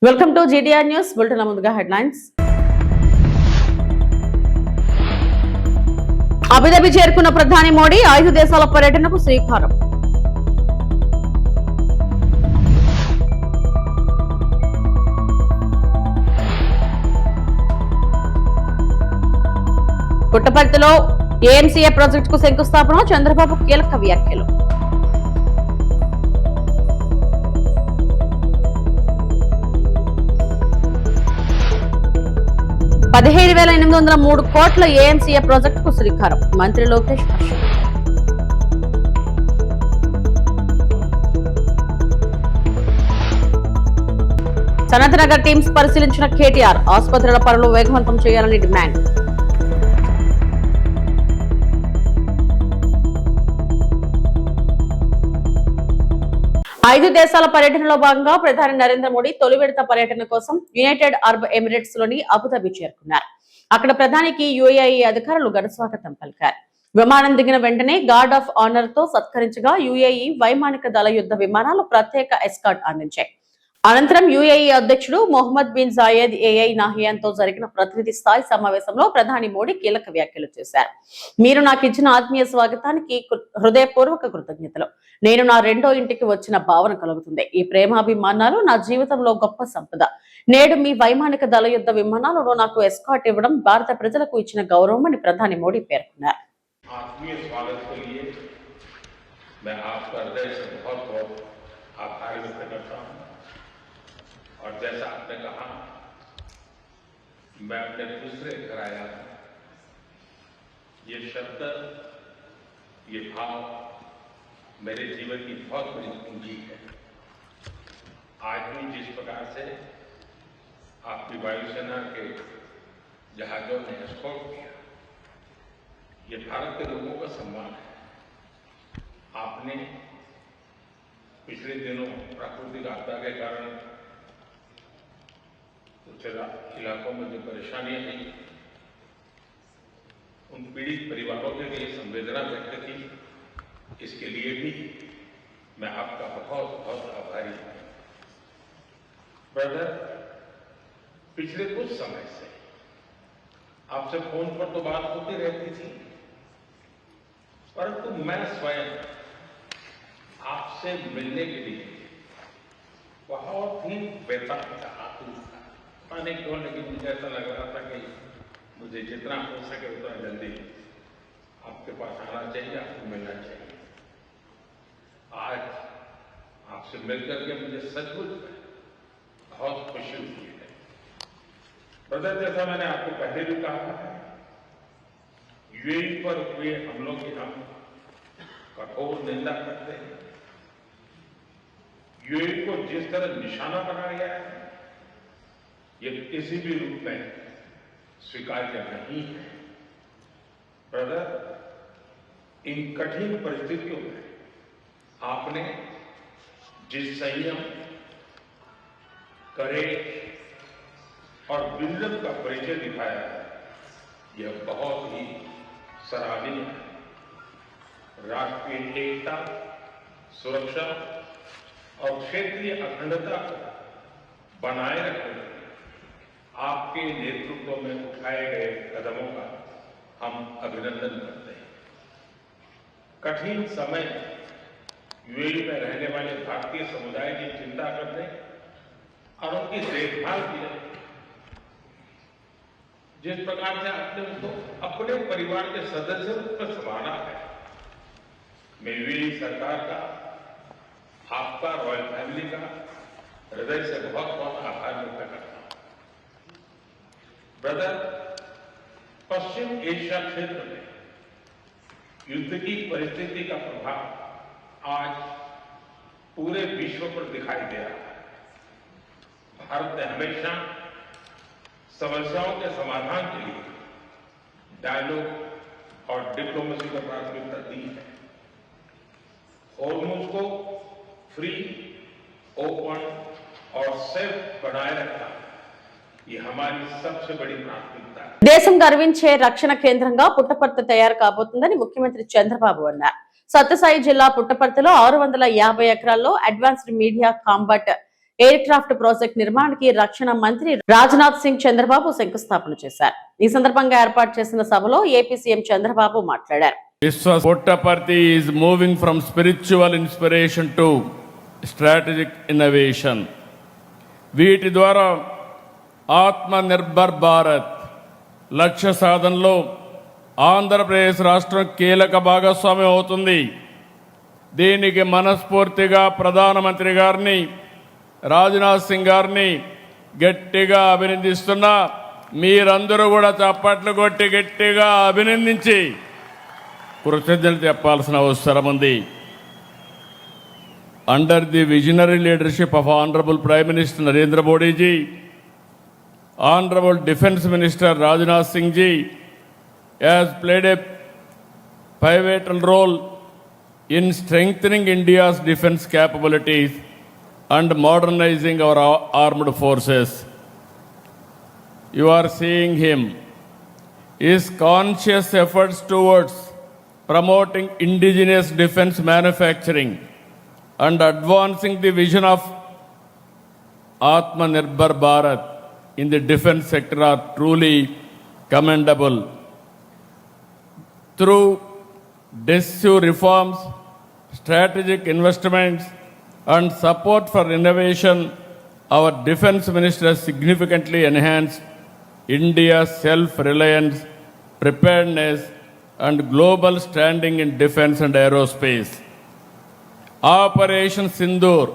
Welcome to GTR news bulletin. ముందుగా headlines. Abu Dhabi చేరుకున్న ప్రధాని మోడీ 5 దేశాల పర్యటనకు శ్రీకారం. పుట్టపర్తిలో ఏఎంసీఏ ప్రాజెక్టుకు శంకుస్థాపన, చంద్రబాబు కీలక వ్యాఖ్యలు. $17,803 కోట్ల ఏఎంసీఏ ప్రాజెక్టుకు శ్రీకారం. మంత్రి లోకేష్ హర్షం. సనత్ నగర్ టీమ్స్ పరిశీలించిన కేటీఆర్, ఆసుపత్రుల పనులు వేగవంతం చేయాలని డిమాండ్. ఐదు దేశాల పర్యటనలో భాగంగా ప్రధాని నరేంద్ర మోడీ తొలి విడత పర్యటన కోసం యునైటెడ్ అరబ్ ఎమిరేట్స్ లోని అబుదాబి చేరుకున్నారు. అక్కడ ప్రధానికి యుఏఈ అధికారులు ఘన స్వాగతం పలికారు. విమానం దిగిన వెంటనే గార్డ్ ఆఫ్ ఆనర్ తో సత్కరించగా యుఏఈ వైమానిక దళ యుద్ధ విమానాలు ప్రత్యేక ఎస్కార్ట్ అందించాయి. అనంతరం యుఏఈ అధ్యక్షుడు మొహమ్మద్ బిన్ జాయద్ ఏఐ నాహియాన్ తో జరిగిన ప్రతినిధి స్థాయి సమావేశంలో ప్రధాని మోడీ కీలక వ్యాఖ్యలు చేశారు. మీరు నాకు ఇచ్చిన ఆత్మీయ స్వాగతానికి హృదయపూర్వక కృతజ్ఞతలు. నేను నా రెండో ఇంటికి వచ్చిన భావన కలుగుతుంది. ఈ ప్రేమాభిమానాలు నా జీవితంలో గొప్ప సంపద. నేడు మీ వైమానిక దళ యుద్ధ విమానాలలో నాకు ఎస్కార్ట్ ఇవ్వడం భారత ప్రజలకు ఇచ్చిన గౌరవం అని ప్రధాని మోడీ పేర్కొన్నారు. और जैसा आपने कहा, मैं अपने दूसरे घर आया हूं. ये शब्द, ये भाव मेरे जीवन की बहुत बड़ी पूंजी है. आज भी जिस प्रकार से आपकी वायुसेना के जहाजों ने एस्कॉर्ट किया, ये भारत के लोगों का सम्मान है. आपने पिछले दिनों प्राकृतिक आपदा के कारण कुछ इलाकों में जो परेशानियां हुई, उन पीड़ित परिवारों के लिए संवेदना व्यक्त की. इसके लिए भी मैं आपका बहुत बहुत आभारी हूं. ब्रदर, पिछले कुछ समय से आपसे फोन पर तो बात होती रहती थी, परंतु मैं स्वयं आपसे मिलने के लिए बहुत ही बेताब था, आतुर था. पाने क्यों, लेकिन मुझे ऐसा लग रहा था कि मुझे जितना हो सके उतना जल्दी आपके पास आना चाहिए, आपको मिलना चाहिए. आज आपसे मिलकर के मुझे सचमुच बहुत खुशी हुई है. ब्रदर, जैसा मैंने आपको पहले भी कहा है, यूएई पर हुए हमलों की हम कठोर निंदा करते हैं. यूएई को जिस तरह निशाना बनाया गया है, ये किसी भी रूप में स्वीकार्य नहीं है. ब्रदर, इन कठिन परिस्थितियों में आपने जिस संयम, करेज और विजडम का परिचय दिखाया है, यह बहुत ही सराहनीय है. राष्ट्रीय एकता, सुरक्षा और क्षेत्रीय अखंडता को बनाए रखने आपके नेतृत्व में उठाए गए कदमों का हम अभिनंदन करते हैं. कठिन समय यूएई में रहने वाले भारतीय समुदाय की चिंता करने और उनकी देखभाल की, जिस प्रकार से आपने उनको अपने परिवार के सदस्य पर संभाला है, मैं यूएई सरकार का, आपका, रॉयल फैमिली का हृदय से बहुत बहुत आभार व्यक्त करता हूं. ब्रदर, पश्चिम एशिया क्षेत्र में युद्ध की परिस्थिति का प्रभाव आज पूरे विश्व पर दिखाई दे रहा है. भारत ने हमेशा समस्याओं के समाधान के लिए डायलॉग और डिप्लोमेसी को प्राथमिकता दी है. हॉर्मुज़ को फ्री, ओपन और सेफ बनाए रखना దేశం గర్వించే రక్షణ కేంద్రంగా పుట్టపర్తి తయారు కాబోతుందని ముఖ్యమంత్రి చంద్రబాబు అన్నారు. సత్యసాయి జిల్లా పుట్టపర్తిలో 650 ఎకరాల్లో advanced medium combat aircraft project నిర్మాణానికి రక్షణ మంత్రి రాజ్నాథ్ సింగ్ చంద్రబాబు శంకుస్థాపన చేశారు. ఈ సందర్భంగా ఏర్పాటు చేసిన సభలో ఏపీ సీఎం చంద్రబాబు మాట్లాడారు. Puttaparthi is moving from spiritual inspiration to strategic innovation. వీటి ద్వారా ఆత్మ నిర్భర్ భారత్ లక్ష్య సాధనలో ఆంధ్రప్రదేశ్ రాష్ట్రం కీలక భాగస్వామ్యం అవుతుంది. దీనికి మనస్ఫూర్తిగా ప్రధానమంత్రి గారిని రాజ్నాథ్ సింగ్ గారిని గట్టిగా అభినందిస్తున్నా. మీరందరూ కూడా చప్పట్లు కొట్టి గట్టిగా అభినందించి కృతజ్ఞతలు చెప్పాల్సిన అవసరం ఉంది. Under the visionary leadership of Honorable Prime Minister Narendra Modi ji, Honorable Defence Minister Rajnath Singh ji has played a pivotal role in strengthening India's defence capabilities and modernizing our armed forces. You are seeing him. His conscious efforts towards promoting indigenous defence manufacturing and advancing the vision of Atmanirbhar Bharat in the defence sector are truly commendable. Through decisive reforms, strategic investments and support for innovation, our defence minister has significantly enhanced India's self-reliance, preparedness and global standing in defence and aerospace. Operation Sindoor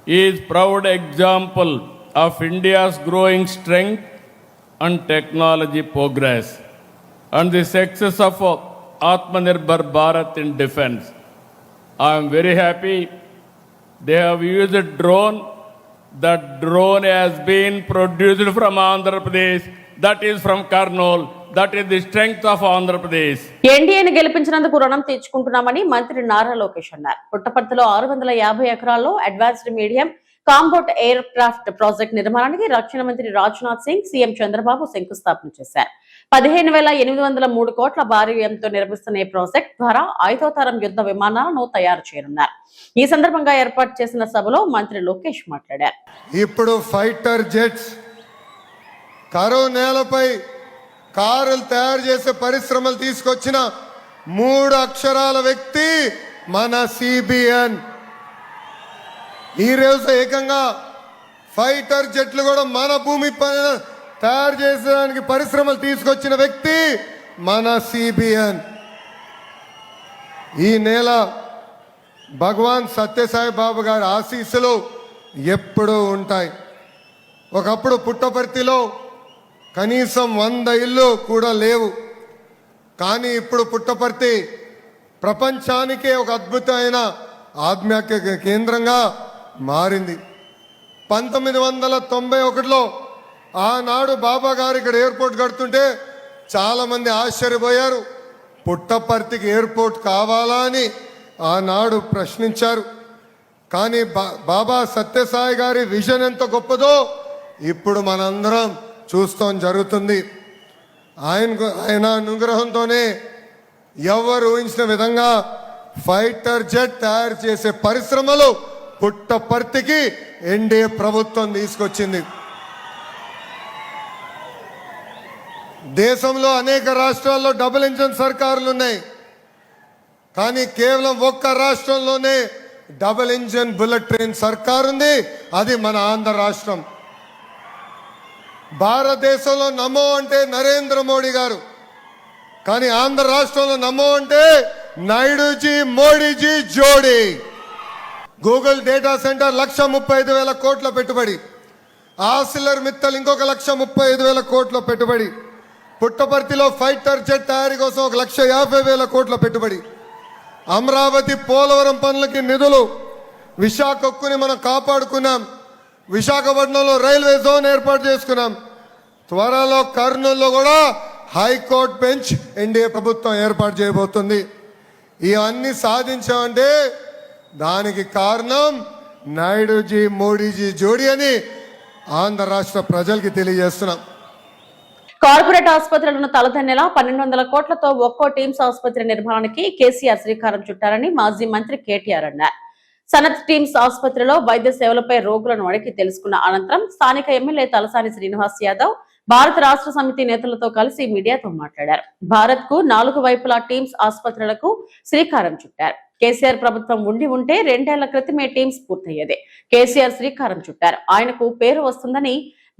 is proud example of India's growing strength and technology progress and the success of Atmanirbhar Bharat in defence. I am very happy they have used a drone. That drone has been produced from Andhra Pradesh, that is from Karnool. That is the strength of Andhra Pradesh. ఎన్డీఏని గెలిపించినందుకు రుణం తీర్చుకుంటున్నామని మంత్రి నారా లోకేష్ అన్నారు. పుట్టపర్తిలో 650 ఎకరాల్లో advanced medium combat aircraft project నిర్మాణానికి రక్షణ మంత్రి Rajnath Singh CM Chandrababu శంకుస్థాపన చేశారు. 15,803 కోట్ల భారీ వ్యయంతో నిర్మిస్తున్న ఈ ప్రాజెక్ట్ ద్వారా 5వ తరం యుద్ధ విమానాలను తయారు చేయనున్నారు. ఈ సందర్భంగా ఏర్పాటు చేసిన సభలో మంత్రి లోకేష్ మాట్లాడారు. ఇప్పుడు ఫైటర్ జెట్స్, కరో నేలపై కారులు తయారు చేసే పరిశ్రమలు తీసుకొచ్చిన 3 అక్షరాల వ్యక్తి మన సిబిఎన్. ఈ రోజు ఏకంగా ఫైటర్ జెట్లు కూడా మన భూమి పైన తయారు చేసేదానికి పరిశ్రమలు తీసుకొచ్చిన వ్యక్తి మన సిబిఎన్. ఈ నెల భగవాన్ సత్యసాయి బాబా గారి ఆశీస్సులు ఎప్పుడూ ఉంటాయి. ఒకప్పుడు పుట్టపర్తిలో కనీసం 100 ఇళ్ళు కూడా లేవు. కానీ ఇప్పుడు పుట్టపర్తి ప్రపంచానికే ఒక అద్భుతమైన ఆధ్యాత్మిక కేంద్రంగా మారింది. 1991లో ఆనాడు బాబా గారు ఇక్కడ ఎయిర్పోర్ట్ కడుతుంటే చాలామంది ఆశ్చర్యపోయారు. పుట్టపర్తికి ఎయిర్పోర్ట్ కావాలా అని ఆనాడు ప్రశ్నించారు. కానీ బాబా సత్యసాయి గారి విజన్ ఎంత గొప్పదో ఇప్పుడు మనందరం చూస్తాం జరుగుతుంది. ఆయన అనుగ్రహంతోనే ఎవరు ఊహించిన విధంగా ఫైటర్ జెట్ తయారు చేసే పరిశ్రమలు పుట్టపర్తికి ఎన్డీఏ ప్రభుత్వం తీసుకొచ్చింది. దేశంలో అనేక రాష్ట్రాల్లో డబుల్ ఇంజన్ సర్కారులు ఉన్నాయి. కానీ కేవలం ఒక్క రాష్ట్రంలోనే డబుల్ ఇంజన్ బుల్లెట్ ట్రైన్ సర్కారు ఉంది. అది మన ఆంధ్ర రాష్ట్రం. భారతదేశంలో నమో అంటే నరేంద్ర మోడీ గారు, కానీ ఆంధ్ర రాష్ట్రంలో నమో అంటే నాయుడుజీ మోడీజీ జోడీ. గూగుల్ డేటా సెంటర్ 1,35,000 కోట్ల పెట్టుబడి, ఆసిలర్ మిత్తల్ ఇంకొక 1,35,000 కోట్ల పెట్టుబడి, పుట్టపర్తిలో ఫైటర్ జెట్ తయారీ కోసం 1,50,000 కోట్ల పెట్టుబడి, అమరావతి పోలవరం పనులకి నిధులు, విశాఖ ఉక్కుని మనం కాపాడుకున్నాం, విశాఖపట్నంలో రైల్వే జోన్ ఏర్పాటు చేసుకున్నాం, త్వరలో కర్నూలులో కూడా హైకోర్టు బెంచ్ ఎన్డీఏ ప్రభుత్వం ఏర్పాటు చేయబోతుంది. ఇవన్నీ సాధించామంటే దానికి కారణం నాయుడుజీ మోడీజీ జోడీ అని ఆంధ్ర రాష్ట్ర ప్రజలకి తెలియజేస్తున్నాం. కార్పొరేట్ ఆసుపత్రులను తలదన్నెలా 1,200 కోట్లతో ఒక్కో టీమ్స్ ఆసుపత్రి నిర్మాణానికి కేసీఆర్ శ్రీకారం చుట్టారని మాజీ మంత్రి కేటీఆర్ అన్నారు. సనత్ టీమ్స్ ఆసుపత్రిలో వైద్య సేవలపై రోగులను అడిగి తెలుసుకున్న అనంతరం స్థానిక ఎమ్మెల్యే తలసాని శ్రీనివాస్ యాదవ్ భారత రాష్ట్ర సమితి నేతలతో కలిసి మీడియాతో మాట్లాడారు. భారత్ కు 4 వైపులా టీమ్స్ ఆసుపత్రులకు శ్రీకారం చుట్టారు. కేసీఆర్ ప్రభుత్వం ఉంటే 2 ఏళ్ల క్రితమే టీమ్స్ పూర్తయ్యేదే. కేసీఆర్ శ్రీకారం చుట్టారు. ఆయనకు పేరు వస్తుందని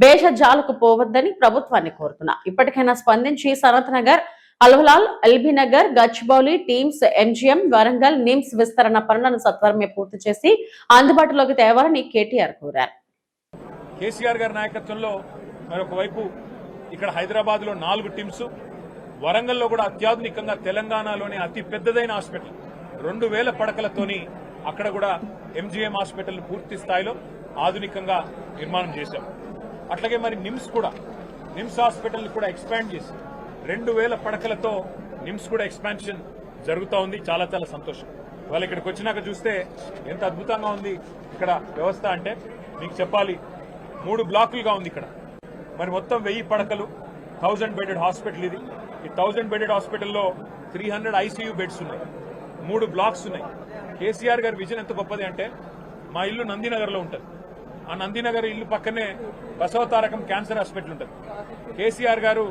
భేషజాలకు పోవద్దని ప్రభుత్వాన్ని కోరుతున్నా. ఇప్పటికైనా స్పందించి Sanath Nagar, Alwal, LB Nagar, Gachibowli TIMS, MGM, Warangal, NIMS విస్తరణ పనులను సత్వరమే పూర్తి చేసి అందుబాటులోకి తేవాలని కేటీఆర్ కోరారు. కేసీఆర్ గారి నాయకత్వంలో మరొక వైపు ఇక్కడ హైదరాబాద్ లో 4 టీమ్స్, వరంగల్లో కూడా అత్యాధునికంగా తెలంగాణలోని అతి పెద్దదైన హాస్పిటల్ 2000 పడకలతోని అక్కడ కూడా ఎంజీఎం హాస్పిటల్ పూర్తి స్థాయిలో ఆధునికంగా నిర్మాణం చేశాం. అట్లాగే మరి నిమ్స్ హాస్పిటల్ కూడా ఎక్స్పాండ్ చేసి 2000 పడకలతో నిమ్స్ కూడా ఎక్స్పాన్షన్ జరుగుతూ ఉంది. చాలా చాలా సంతోషం. వాళ్ళు ఇక్కడికి వచ్చినాక చూస్తే ఎంత అద్భుతంగా ఉంది ఇక్కడ వ్యవస్థ అంటే మీకు చెప్పాలి. 3 బ్లాకులుగా ఉంది ఇక్కడ. మరి మొత్తం 1000 పడకలు, 1000 బెడెడ్ హాస్పిటల్ ఇది. ఈ 1000 బెడెడ్ హాస్పిటల్లో 300 ఐసీయూ బెడ్స్ ఉన్నాయి, 3 బ్లాక్స్ ఉన్నాయి. కేసీఆర్ గారి విజన్ ఎంత గొప్పది అంటే, మా ఇల్లు నందినగర్లో ఉంటుంది. ఆ నందినగర్ ఇల్లు పక్కనే బసవతారకం క్యాన్సర్ హాస్పిటల్ ఉంటుంది. కేసీఆర్ గారు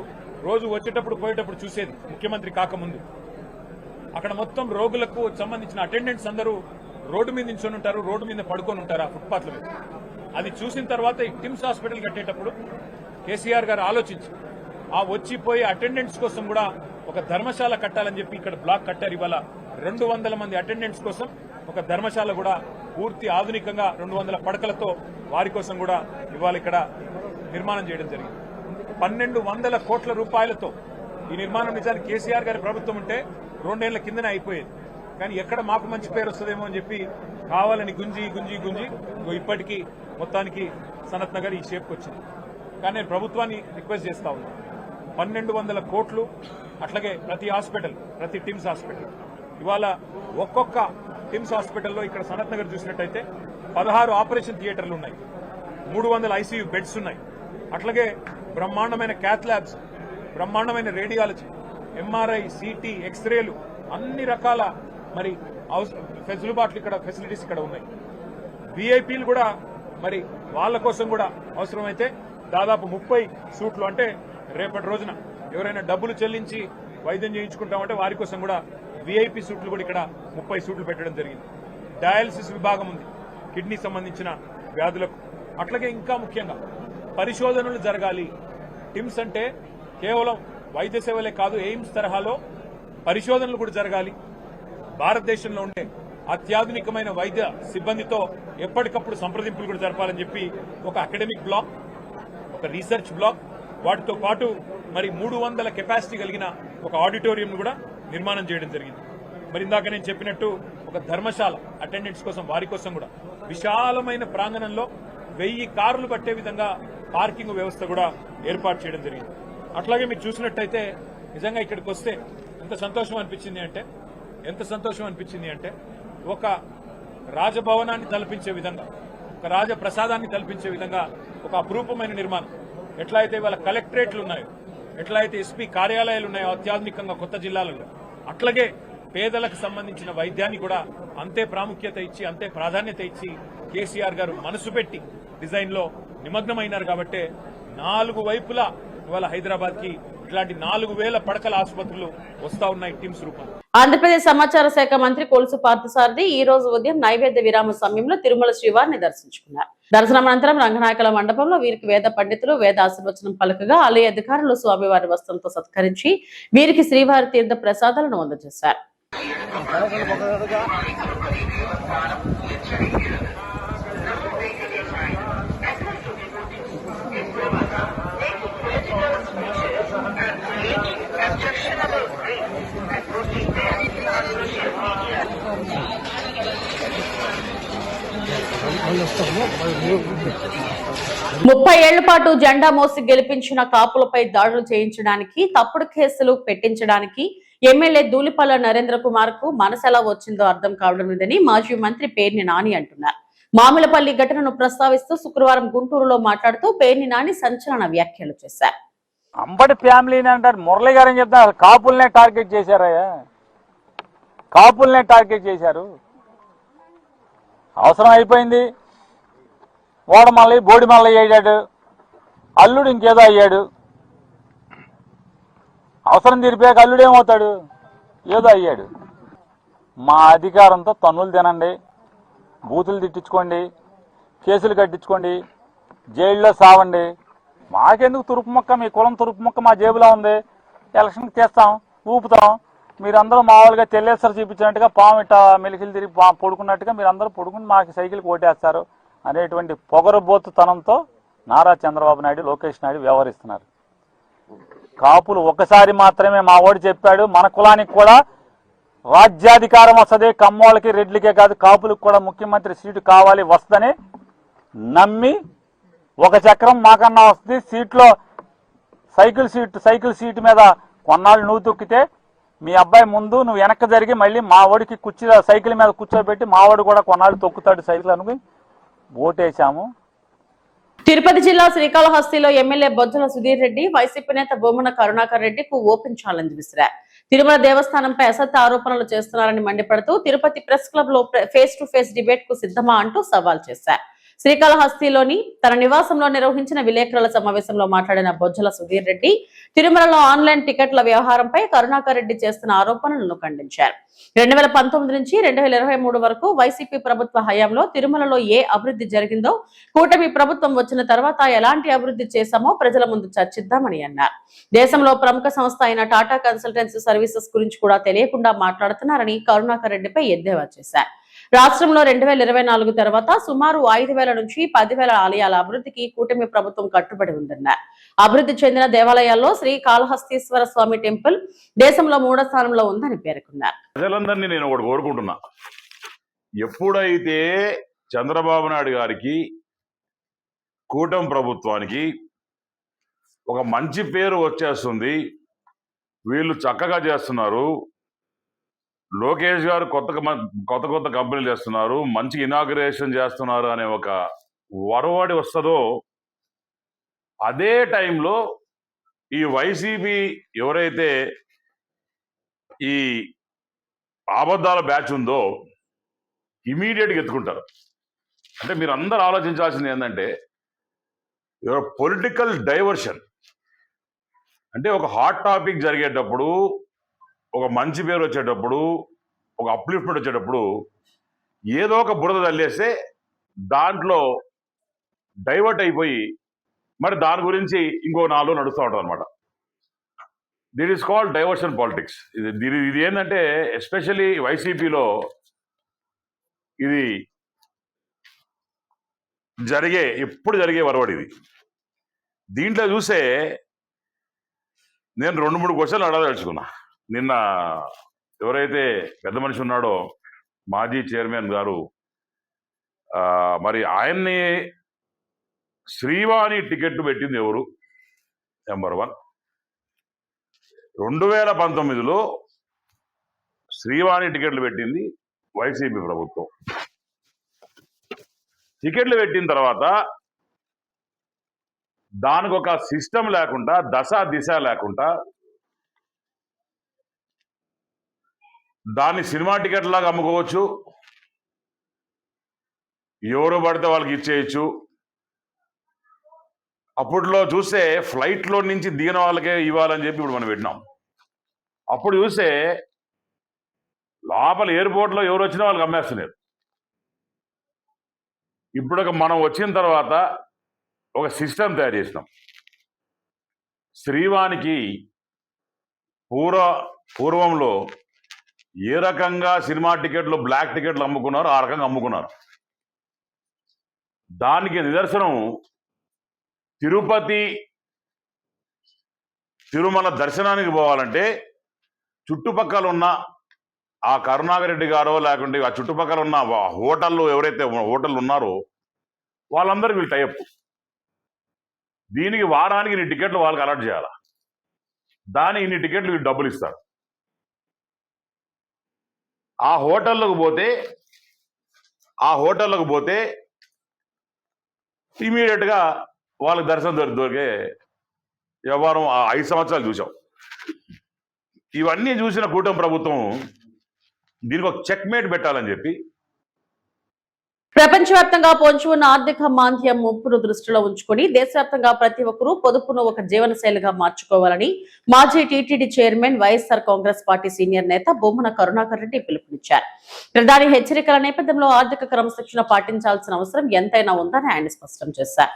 రోజు వచ్చేటప్పుడు పోయేటప్పుడు చూసేది ముఖ్యమంత్రి కాకముందు. అక్కడ మొత్తం రోగులకు సంబంధించిన అటెండెంట్స్ అందరూ రోడ్డు మీద నించొని ఉంటారు, రోడ్డు మీద పడుకొని ఉంటారు ఆ ఫుట్పాత్ల మీద. అది చూసిన తర్వాత ఈ టిమ్స్ హాస్పిటల్ కట్టేటప్పుడు కేసీఆర్ గారు ఆలోచించి ఆ వచ్చిపోయే అటెండెంట్స్ కోసం కూడా ఒక ధర్మశాల కట్టాలని చెప్పి ఇక్కడ బ్లాక్ కట్టారు. ఇవాళ 200 మంది అటెండెంట్స్ కోసం ఒక ధర్మశాల కూడా పూర్తి ఆధునికంగా 200 పడకలతో వారి కోసం కూడా ఇవాళ ఇక్కడ నిర్మాణం చేయడం జరిగింది. 1200 కోట్ల రూపాయలతో ఈ నిర్మాణం నిజానికి కేసీఆర్ గారి ప్రభుత్వం ఉంటే 2 ఏళ్ల కిందనే అయిపోయేది. కానీ ఎక్కడ మాకు మంచి పేరు వస్తుందేమో అని చెప్పి కావాలని గుంజి ఇప్పటికీ మొత్తానికి సనత్ నగర్ ఈ షేప్కి వచ్చింది. కానీ నేను ప్రభుత్వాన్ని రిక్వెస్ట్ చేస్తా ఉన్నాను, 1200 కోట్లు అట్లాగే ప్రతి హాస్పిటల్, ప్రతి టిమ్స్ హాస్పిటల్ ఇవాళ ఒక్కొక్క టిమ్స్ హాస్పిటల్లో ఇక్కడ సనత్ నగర్ చూసినట్టయితే 16 ఆపరేషన్ థియేటర్లు ఉన్నాయి, 300 ఐసీయూ బెడ్స్ ఉన్నాయి. అట్లాగే బ్రహ్మాండమైన క్యాత్ ల్యాబ్స్, బ్రహ్మాండమైన రేడియాలజీ, ఎంఆర్ఐ, సిటీ, ఎక్స్రేలు, అన్ని రకాల మరి ఫెసిలిటీస్ ఇక్కడ ఉన్నాయి. విఐపీలు కూడా మరి వాళ్ళ కోసం కూడా అవసరమైతే దాదాపు 30 సూట్లు, అంటే రేపటి రోజున ఎవరైనా డబ్బులు చెల్లించి వైద్యం చేయించుకుంటామంటే వారి కోసం కూడా విఐపీ సూట్లు కూడా ఇక్కడ 30 సూట్లు పెట్టడం జరిగింది. డయాలసిస్ విభాగం ఉంది కిడ్నీ సంబంధించిన వ్యాధులకు. అట్లాగే ఇంకా ముఖ్యంగా పరిశోధనలు జరగాలి. టిమ్స్ అంటే కేవలం వైద్య సేవలే కాదు, ఎయిమ్స్ తరహాలో పరిశోధనలు కూడా జరగాలి. భారతదేశంలో ఉండే అత్యాధునికమైన వైద్య సిబ్బందితో ఎప్పటికప్పుడు సంప్రదింపులు కూడా జరపాలని చెప్పి ఒక అకాడమిక్ బ్లాక్, ఒక రీసెర్చ్ బ్లాక్, వాటితో పాటు మరి 300 కెపాసిటీ కలిగిన ఒక ఆడిటోరియం కూడా నిర్మాణం చేయడం జరిగింది. మరి ఇందాక నేను చెప్పినట్టు ఒక ధర్మశాల అటెండెంట్స్ కోసం, వారి కోసం కూడా విశాలమైన ప్రాంగణంలో 1000 కార్లు పట్టే విధంగా పార్కింగ్ వ్యవస్థ కూడా ఏర్పాటు చేయడం జరిగింది. అట్లాగే మీరు చూసినట్టయితే నిజంగా ఇక్కడికి వస్తే ఎంత సంతోషం అనిపించింది అంటే ఒక రాజభవనాన్ని తలపించే విధంగా, ఒక రాజప్రసాదాన్ని తలపించే విధంగా ఒక అపురూపమైన నిర్మాణం. ఎట్లయితే ఇవాళ కలెక్టరేట్లు ఉన్నాయో, ఎట్లయితే ఎస్పీ కార్యాలయాలు ఉన్నాయో అత్యాధునికంగా కొత్త జిల్లాలలో, అట్లాగే పేదలకు సంబంధించిన వైద్యాన్ని కూడా అంతే ప్రాముఖ్యత ఇచ్చి, అంతే ప్రాధాన్యత ఇచ్చి కేసీఆర్ గారు మనసు పెట్టి డిజైన్ లో నిమగ్నమైనారు. కాబట్టి 4 వైపులా ఇవాళ హైదరాబాద్ కి ఇట్లాంటి 4000 పడకల ఆసుపత్రులు వస్తా ఉన్నాయి టీమ్స్ రూపంలో. ఆంధ్రప్రదేశ్ సమాచార శాఖ మంత్రి కొలుసు పార్థసారథి ఈ రోజు ఉదయం నైవేద్య విరామ సమయంలో తిరుమల శ్రీవారిని దర్శించుకున్నారు. దర్శనం అనంతరం రంగనాయకుల మండపంలో వీరికి వేద పండితులు వేద ఆశీర్వచనం పలుకగా ఆలయ అధికారులు స్వామివారి వస్త్రంతో సత్కరించి వీరికి శ్రీవారి తీర్థ ప్రసాదాలను అందజేశారు. ముప్పై ఏళ్ల పాటు జెండా మోసి గెలిపించిన కాపులపై దాడులు చేయించడానికి, తప్పుడు కేసులు పెట్టించడానికి ఎమ్మెల్యే ధూళిపాల నరేంద్ర కుమార్ కు మనసెలా వచ్చిందో అర్థం కావడం లేదని మాజీ మంత్రి పేర్ని నాని అంటున్నారు. మామిలపల్లి ఘటనను ప్రస్తావిస్తూ శుక్రవారం గుంటూరులో మాట్లాడుతూ పేర్ని నాని సంచలన వ్యాఖ్యలు చేశారు. అంబటి ఫ్యామిలీని అంటారు, మురళి గారు అని చెప్తారు. కాపుల్నే టార్గెట్ చేశారయ్యా, కాపుల్నే టార్గెట్ చేశారు. అవసరం అయిపోయింది. వాడు మళ్ళీ బోడి మళ్ళీ అయ్యాడు, అల్లుడు ఇంకేదో అయ్యాడు. అవసరం తీరిపోయాక అల్లుడు ఏమవుతాడు? ఏదో అయ్యాడు. మా అధికారంతో తన్నులు తినండి, బూతులు తిట్టించుకోండి, కేసులు కట్టించుకోండి, జైల్లో సావండి. మాకెందుకు తురుపు మొక్క? మీ కులం తురుపు మొక్క మా జేబులో ఉంది. ఎలక్షన్కి చేస్తాం, ఊపుతాం. మీరందరూ మామూలుగా తెల్లేసరి చూపించినట్టుగా పాము ఇట్ట మెలికలు తిరిగి పడుకున్నట్టుగా మీరందరూ పడుకుని మాకు సైకిల్కి ఓటేస్తారు అనేటువంటి పొగరబోతుతనంతో నారా చంద్రబాబు నాయుడు, లోకేష్ నాయుడు వ్యవహరిస్తున్నారు. కాపులు ఒక్కసారి మాత్రమే మా ఓడి చెప్పాడు, మన కులానికి కూడా రాజ్యాధికారం వస్తుంది, కమ్మోళ్ళకి రెడ్లకే కాదు కాపులకు కూడా ముఖ్యమంత్రి సీటు కావాలి వస్తుందని నమ్మి ఒక చక్రం మాకన్నా వస్తుంది. సీట్లో సైకిల్ సీటు మీద కొన్నాళ్ళు నువ్వు తొక్కితే మీ అబ్బాయి ముందు, నువ్వు వెనక్కి జరిగి మళ్ళీ మా ఓడికి సైకిల్ మీద కూర్చోబెట్టి మా ఓడి కూడా కొన్నాళ్ళు తొక్కుతాడు సైకిల్ అనుకుని ఓటేశాము. తిరుపతి జిల్లా శ్రీకాళహస్తిలో ఎమ్మెల్యే బొజ్జల సుధీర్ రెడ్డి వైసీపీ నేత భూమన కరుణాకర్ రెడ్డికి ఓపెన్ ఛాలెంజ్ విసిరారు. తిరుమల దేవస్థానంపై అసత్య ఆరోపణలు చేస్తున్నారని మండిపడుతూ తిరుపతి ప్రెస్ క్లబ్ లో ఫేస్ టు ఫేస్ డిబేట్ కు సిద్ధమా అంటూ సవాల్ చేశారు. శ్రీకాళహస్తిలోని తన నివాసంలో నిర్వహించిన విలేకరుల సమావేశంలో మాట్లాడిన బొజ్జల సుధీర్ రెడ్డి తిరుమలలో ఆన్లైన్ టికెట్ల వ్యవహారంపై కరుణాకర్ రెడ్డి చేస్తున్న ఆరోపణలను ఖండించారు. 2019 నుంచి 2023 వరకు వైసీపీ ప్రభుత్వ హయాంలో తిరుమలలో ఏ అభివృద్ధి జరిగిందో, కూటమి ప్రభుత్వం వచ్చిన తర్వాత ఎలాంటి అభివృద్ధి చేశామో ప్రజల ముందు చర్చిద్దామని అన్నారు. దేశంలో ప్రముఖ సంస్థ అయిన టాటా కన్సల్టెన్సీ సర్వీసెస్ గురించి కూడా తెలియకుండా మాట్లాడుతున్నారని కరుణాకర్ రెడ్డిపై ఎద్దేవా చేశారు. రాష్ట్రంలో 2024 తర్వాత సుమారు 5,000 నుంచి 10,000 ఆలయాల అభివృద్ధికి కూటమి ప్రభుత్వం కట్టుబడి ఉందన్నారు. అభివృద్ధి చెందిన దేవాలయాల్లో శ్రీ కాళహస్తీశ్వర స్వామి టెంపుల్ దేశంలో 3వ స్థానంలో ఉందని పేర్కొన్నారు. ప్రజలందరినీ నేను ఒకటి కోరుకుంటున్నా, ఎప్పుడైతే చంద్రబాబు నాయుడు గారికి, కూటమి ప్రభుత్వానికి ఒక మంచి పేరు వచ్చేస్తుంది, వీళ్ళు చక్కగా చేస్తున్నారు, లోకేష్ గారు కొత్త కంపెనీలు చేస్తున్నారు, మంచి ఇనాగ్రేషన్ చేస్తున్నారు అనే ఒక వరవడి వస్తుందో, అదే టైంలో ఈ వైసీపీ ఎవరైతే ఈ అబద్ధాల బ్యాచ్ ఉందో ఇమీడియట్గా ఎత్తుకుంటారు. అంటే మీరు అందరూ ఆలోచించాల్సింది ఏంటంటే, పొలిటికల్ డైవర్షన్ అంటే ఒక హాట్ టాపిక్ జరిగేటప్పుడు, ఒక మంచి పేరు వచ్చేటప్పుడు, ఒక అప్లిఫ్ట్మెంట్ వచ్చేటప్పుడు ఏదో ఒక బురద తల్లేస్తే దాంట్లో డైవర్ట్ అయిపోయి మరి దాని గురించి ఇంకో 4 రోజులు నడుస్తూ ఉంటుంది అనమాట. దిట్ ఈస్ కాల్డ్ డైవర్షన్ పాలిటిక్స్. ఇది ఏంటంటే ఎస్పెషల్లీ వైసీపీలో ఇది ఎప్పుడు జరిగే వరవడి ఇది. దీంట్లో చూస్తే నేను 2-3 క్వశ్చన్లు అడగదలుచుకున్నా. నిన్న ఎవరైతే పెద్ద మనిషి ఉన్నాడో మాజీ చైర్మన్ గారు, మరి ఆయన్ని శ్రీవాణి టికెట్ పెట్టింది ఎవరు? నెంబర్ 1. 2019లో శ్రీవాణి టికెట్లు పెట్టింది వైసీపీ ప్రభుత్వం. టికెట్లు పెట్టిన తర్వాత దానికి ఒక సిస్టమ్ లేకుండా, దిశ లేకుండా దాన్ని సినిమా టికెట్ లాగా అమ్ముకోవచ్చు, ఎవరు పడితే వాళ్ళకి ఇచ్చేయచ్చు. అప్పట్లో చూస్తే ఫ్లైట్లో నుంచి దిగిన వాళ్ళకే ఇవ్వాలని చెప్పి ఇప్పుడు మనం పెట్టినాం. అప్పుడు చూస్తే లోపల ఎయిర్పోర్ట్లో ఎవరు వచ్చినా వాళ్ళకి అమ్మేస్తున్నారు. ఇప్పుడు మనం వచ్చిన తర్వాత ఒక సిస్టమ్ తయారు చేసినాం. శ్రీవానికి పూర్వంలో ఏ రకంగా సినిమా టికెట్లు, బ్లాక్ టికెట్లు అమ్ముకున్నారో ఆ రకంగా అమ్ముకున్నారు. దానికి నిదర్శనం తిరుమల దర్శనానికి పోవాలంటే చుట్టుపక్కల ఉన్న ఆ కరుణాకర్ రెడ్డి గారో లేకుంటే ఆ చుట్టుపక్కల ఉన్న హోటళ్ళు ఎవరైతే హోటళ్ళు ఉన్నారో వాళ్ళందరూ వీళ్ళు టైప్. దీనికి వారానికి ఇన్ని టికెట్లు వాళ్ళకి అలాట్ చేయాలి, దానికి ఇన్ని టికెట్లు వీళ్ళు డబ్బులు ఇస్తారు. ఆ హోటళ్ళకు పోతే ఇమీడియట్గా వాళ్ళకి దర్శనం దొరికే వ్యవహారం 5 సంవత్సరాలు చూసాం. ఇవన్నీ చూసిన కూటమి ప్రభుత్వం దీనికి ఒక చెక్మేట్ పెట్టాలని చెప్పి ప్రపంచవ్యాప్తంగా పొంచి ఉన్న ఆర్థిక మాంద్యం ముప్పును దృష్టిలో ఉంచుకుని దేశవ్యాప్తంగా ప్రతి ఒక్కరూ పొదుపును ఒక జీవనశైలిగా మార్చుకోవాలని మాజీ TTD chairman YSR Congress party senior నేత బొమ్మన కరుణాకర్ రెడ్డి పిలుపునిచ్చారు. ప్రధాని హెచ్చరికల నేపథ్యంలో ఆర్థిక క్రమశిక్షణ పాటించాల్సిన అవసరం ఎంతైనా ఉందని ఆయన స్పష్టం చేశారు.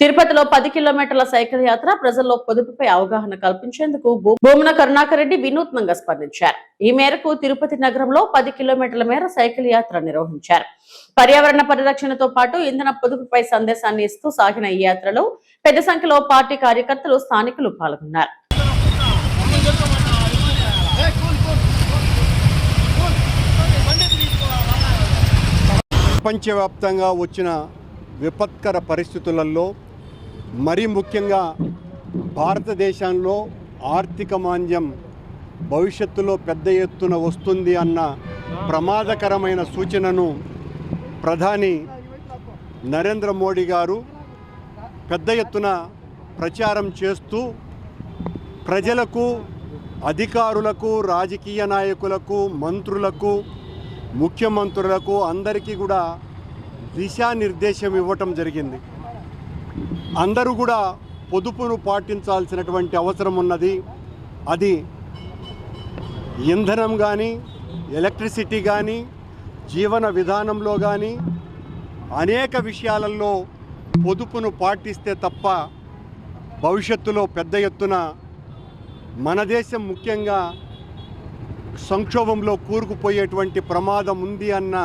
తిరుపతిలో 10 కిలోమీటర్ల సైకిల్ యాత్ర ప్రజల్లో పొదుపుపై అవగాహన కల్పించేందుకు బొమ్మన కరుణాకర్ రెడ్డి వినూత్నంగా స్పందించారు. ఈ మేరకు తిరుపతి నగరంలో 10 కిలోమీటర్ల మేర సైకిల్ యాత్ర నిర్వహించారు. పర్యావరణ పరిరక్షణతో పాటు ఇంధన పొదుపుపై సందేశాన్ని ఇస్తూ సాగిన ఈ యాత్రలో పెద్ద సంఖ్యలో పార్టీ కార్యకర్తలు, స్థానికులు పాల్గొన్నారు. ప్రపంచవ్యాప్తంగా వచ్చిన విపత్కర పరిస్థితులలో మరీ ముఖ్యంగా భారతదేశంలో ఆర్థిక మాంద్యం భవిష్యత్తులో పెద్ద ఎత్తున వస్తుంది అన్న ప్రమాదకరమైన సూచనను ప్రధాని నరేంద్ర మోడీ గారు పెద్ద ఎత్తున ప్రచారం చేస్తూ ప్రజలకు, అధికారులకు, రాజకీయ నాయకులకు, మంత్రులకు, ముఖ్యమంత్రులకు అందరికీ కూడా దిశానిర్దేశం ఇవ్వటం జరిగింది. అందరూ కూడా పొదుపును పాటించాల్సినటువంటి అవసరం ఉన్నది. అది ఇంధనం కానీ, ఎలక్ట్రిసిటీ కానీ, జీవన విధానంలో కానీ అనేక విషయాలలో పొదుపును పాటిస్తే తప్ప భవిష్యత్తులో పెద్ద ఎత్తున మన దేశం ముఖ్యంగా సంక్షోభంలో కూరుకుపోయేటువంటి ప్రమాదం ఉంది అన్న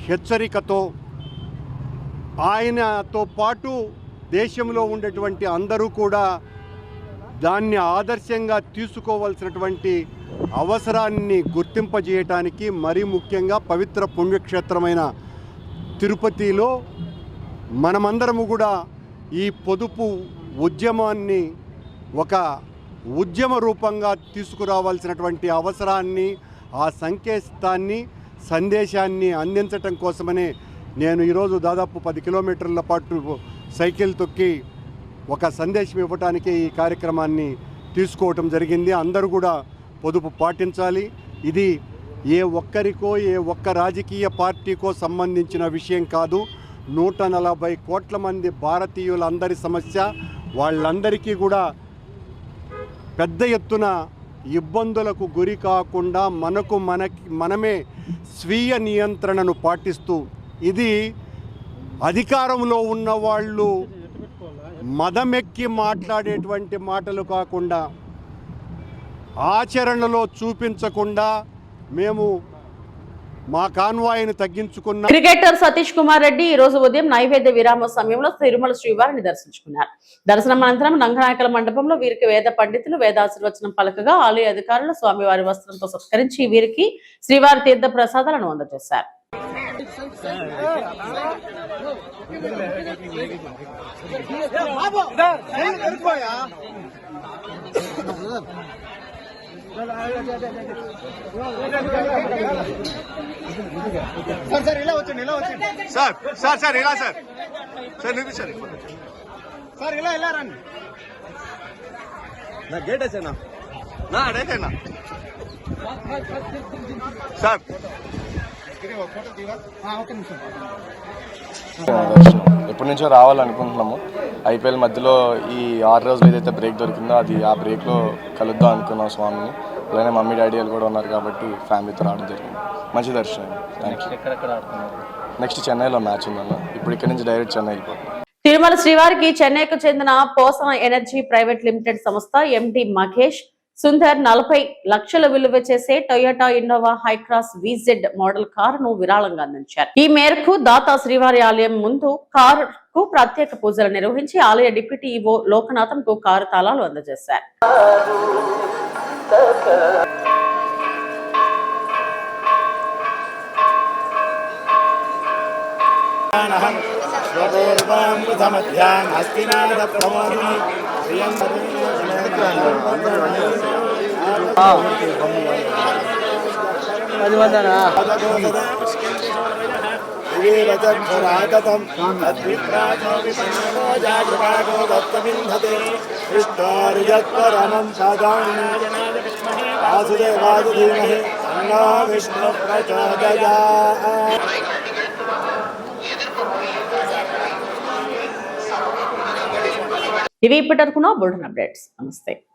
హెచ్చరికతో ఆయనతో పాటు దేశంలో ఉండేటువంటి అందరూ కూడా దాన్ని ఆదర్శంగా తీసుకోవాల్సినటువంటి అవసరాన్ని గుర్తింపజేయటానికి, మరీ ముఖ్యంగా పవిత్ర పుణ్యక్షేత్రమైన తిరుపతిలో మనమందరము కూడా ఈ పొదుపు ఉద్యమాన్ని ఒక ఉద్యమ రూపంగా తీసుకురావాల్సినటువంటి అవసరాన్ని, ఆ సందేశాన్ని అందించటం కోసమనే నేను ఈరోజు దాదాపు 10 కిలోమీటర్ల పాటు సైకిల్ తొక్కి ఒక సందేశం ఇవ్వటానికి ఈ కార్యక్రమాన్ని తీసుకోవటం జరిగింది. అందరూ కూడా పొదుపు పాటించాలి. ఇది ఏ ఒక్కరికో, ఏ ఒక్క రాజకీయ పార్టీకో సంబంధించిన విషయం కాదు. 140 కోట్ల మంది భారతీయులందరి సమస్య. వాళ్ళందరికీ కూడా పెద్ద ఎత్తున ఇబ్బందులకు గురి కాకుండా మనమే స్వీయ నియంత్రణను పాటిస్తూ, ఇది అధికారంలో ఉన్న వాళ్ళు మదమెక్కి మాట్లాడేటువంటి మాటలు కాకుండా, ఆచరణలో చూపించకుండా మేము మా కాన్వాయిని తగ్గించుకున్న క్రికెటర్ సతీష్ కుమార్ రెడ్డి ఈ రోజు ఉదయం నైవేద్య విరామ సమయంలో తిరుమల శ్రీవారిని దర్శించుకున్నారు. దర్శనం అనంతరం రంగనాయకుల మండపంలో వీరికి వేద పండితులు వేదాశీర్వచనం పలకగా ఆలయ అధికారులు స్వామివారి వస్త్రంతో సత్కరించి వీరికి శ్రీవారి తీర్థ ప్రసాదాలను అందజేశారు. సార్ ఇలా వచ్చండి సార్ ఇలా సార్ నిలిపించండి సార్ ఇలా రండి నా గేట్ వేసేనా నా అడైతేనా సార్ ఎప్పటి నుంచో రావాలనుకుంటున్నాము. ఐపీఎల్ మధ్యలో ఈ 6 రోజులు ఏదైతే బ్రేక్ దొరికిందో అది ఆ బ్రేక్లో కలుద్దాం అనుకున్నాం స్వామిని. అలానే మమ్మీ డాడీ వాళ్ళు కూడా ఉన్నారు కాబట్టి ఫ్యామిలీతో రావడం జరిగింది. మంచి దర్శనం. Thank you. నెక్స్ట్ చెన్నైలో మ్యాచ్ ఉందన్న. ఇప్పుడు ఇక్కడ నుంచి డైరెక్ట్ చెన్నై వెళ్ళిపోతున్నాం. తిరుమల శ్రీవారికి చెన్నైకు చెందిన పోసన ఎనర్జీ ప్రైవేట్ లిమిటెడ్ సంస్థ ఎండి మహేష్ సుందర్ 40 లక్షల విలువ చేసే Toyota Innova Hycross VZ model కారును విరాళంగా అందించారు. ఈ మేరకు దాతా శ్రీవారి ఆలయం ముందు కారుకు ప్రత్యేక పూజలు నిర్వహించి ఆలయ డిప్యూటీ ఈవో లోకనాథన్ కు కారు తాళాలు అందజేశారు. వాసుదేవాయ విష్ణు ప్రచోదయాత్ ఇవి ఇప్పటివరకున్న బులెటిన్ అప్డేట్స్. నమస్తే.